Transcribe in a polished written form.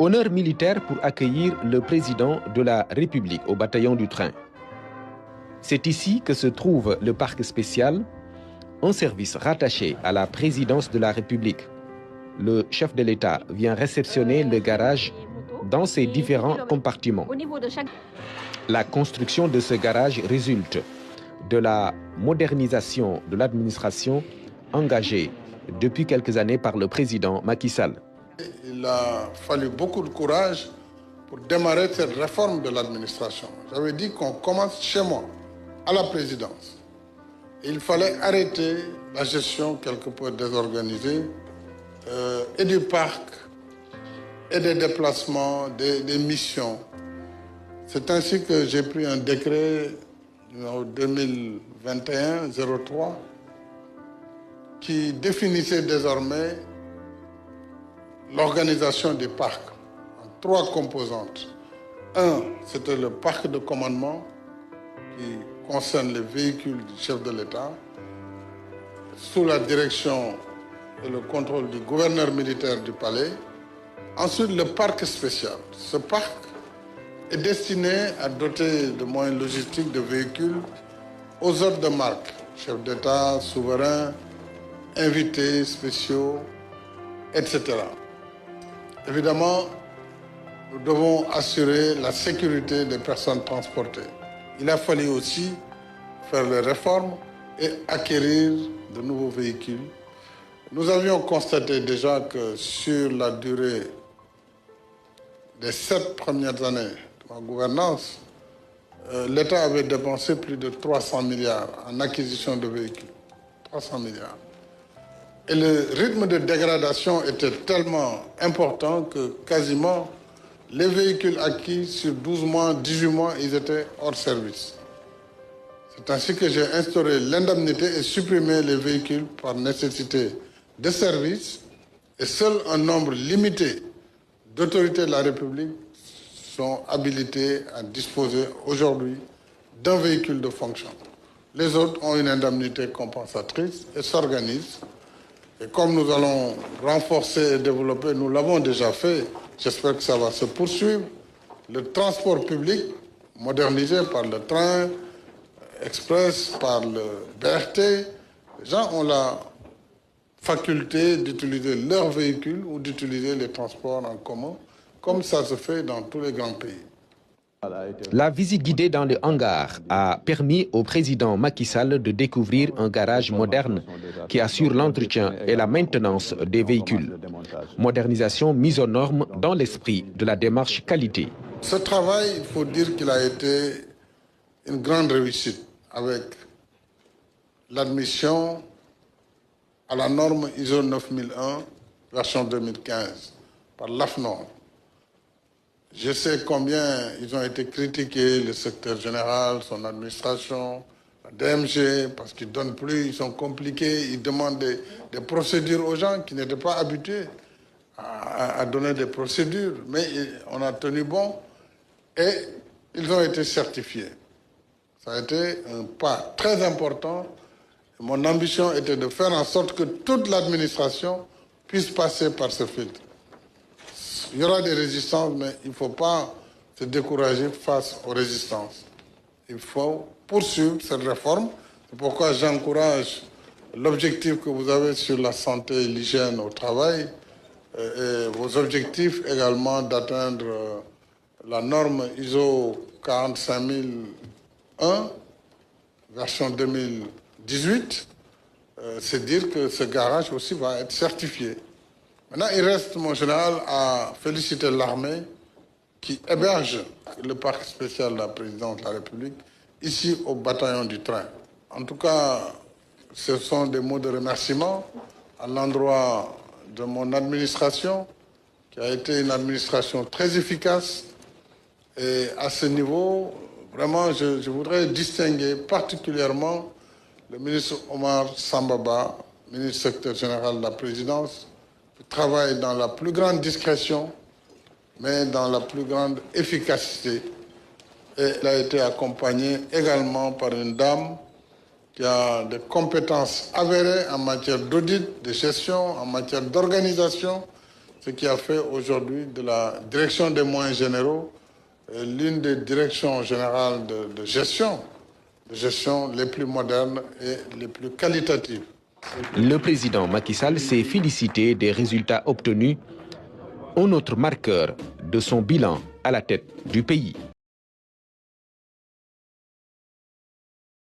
Honneur militaire pour accueillir le président de la République au bataillon du train. C'est ici que se trouve le parc spécial, un service rattaché à la présidence de la République. Le chef de l'État vient réceptionner le garage dans ses différents compartiments. La construction de ce garage résulte de la modernisation de l'administration engagée depuis quelques années par le président Macky Sall. Il a fallu beaucoup de courage pour démarrer cette réforme de l'administration. J'avais dit qu'on commence chez moi, à la présidence. Il fallait arrêter la gestion quelque peu désorganisée et du parc, et des déplacements, des missions. C'est ainsi que j'ai pris un décret numéro 2021-03 qui définissait désormais l'organisation des parcs en 3 composantes. Un, c'était le parc de commandement qui concerne les véhicules du chef de l'État sous la direction et le contrôle du gouverneur militaire du palais. Ensuite, le parc spécial. Ce parc est destiné à doter de moyens logistiques de véhicules aux ordres de marque, chefs d'État, souverains, invités spéciaux, etc. Évidemment, nous devons assurer la sécurité des personnes transportées. Il a fallu aussi faire les réformes et acquérir de nouveaux véhicules. Nous avions constaté déjà que sur la durée des 7 premières années de ma gouvernance, l'État avait dépensé plus de 300 milliards en acquisition de véhicules. 300 milliards. Et le rythme de dégradation était tellement important que quasiment les véhicules acquis sur 12 mois, 18 mois, ils étaient hors service. C'est ainsi que j'ai instauré l'indemnité et supprimé les véhicules par nécessité de service, et seul un nombre limité d'autorités de la République sont habilitées à disposer aujourd'hui d'un véhicule de fonction. Les autres ont une indemnité compensatrice et s'organisent. Et comme nous allons renforcer et développer, nous l'avons déjà fait, j'espère que ça va se poursuivre, le transport public modernisé par le train express, par le BRT, les gens ont la faculté d'utiliser leur véhicule ou d'utiliser les transports en commun, comme ça se fait dans tous les grands pays. La visite guidée dans le hangar a permis au président Macky Sall de découvrir un garage moderne qui assure l'entretien et la maintenance des véhicules. Modernisation mise aux normes dans l'esprit de la démarche qualité. Ce travail, il faut dire qu'il a été une grande réussite avec l'admission à la norme ISO 9001, version 2015, par l'AFNOR. Je sais combien ils ont été critiqués, le secteur général, son administration, la DMG, parce qu'ils ne donnent plus, ils sont compliqués, ils demandent des procédures aux gens qui n'étaient pas habitués à donner des procédures. Mais on a tenu bon et ils ont été certifiés. Ça a été un pas très important. Mon ambition était de faire en sorte que toute l'administration puisse passer par ce filtre. Il y aura des résistances, mais il ne faut pas se décourager face aux résistances. Il faut poursuivre cette réforme. C'est pourquoi j'encourage l'objectif que vous avez sur la santé et l'hygiène au travail et vos objectifs également d'atteindre la norme ISO 45001, version 2018. C'est dire que ce garage aussi va être certifié. Maintenant, il reste, mon général, à féliciter l'armée qui héberge le parc spécial de la présidence de la République ici au bataillon du train. En tout cas, ce sont des mots de remerciement à l'endroit de mon administration, qui a été une administration très efficace. Et à ce niveau, vraiment, je voudrais distinguer particulièrement le ministre Omar Sambaba, ministre secrétaire général de la présidence, qui travaille dans la plus grande discrétion, mais dans la plus grande efficacité. Et il a été accompagné également par une dame qui a des compétences avérées en matière d'audit, de gestion, en matière d'organisation. Ce qui a fait aujourd'hui de la direction des moyens généraux l'une des directions générales de gestion les plus modernes et les plus qualitatives. Le président Macky Sall s'est félicité des résultats obtenus, un autre marqueur de son bilan à la tête du pays.